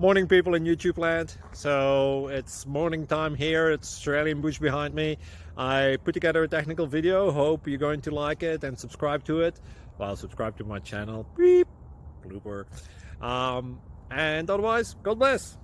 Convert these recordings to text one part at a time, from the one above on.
Morning, people in YouTube land. So it's morning time here. It's Australian bush behind me. I put together a technical video. Hope you're going to like it and subscribe to it. Well, subscribe to my channel. Beep. Blooper. And otherwise, God bless.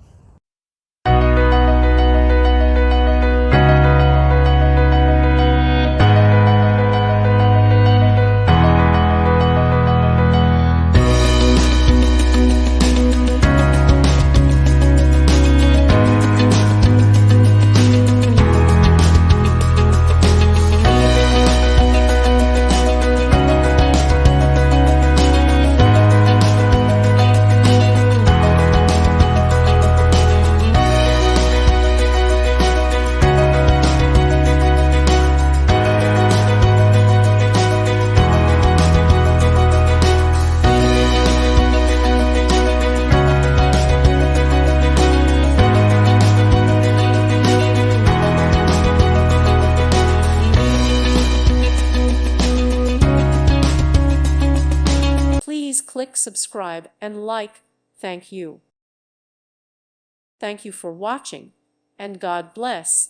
Please click subscribe and like. Thank you. Thank you for watching, and God bless.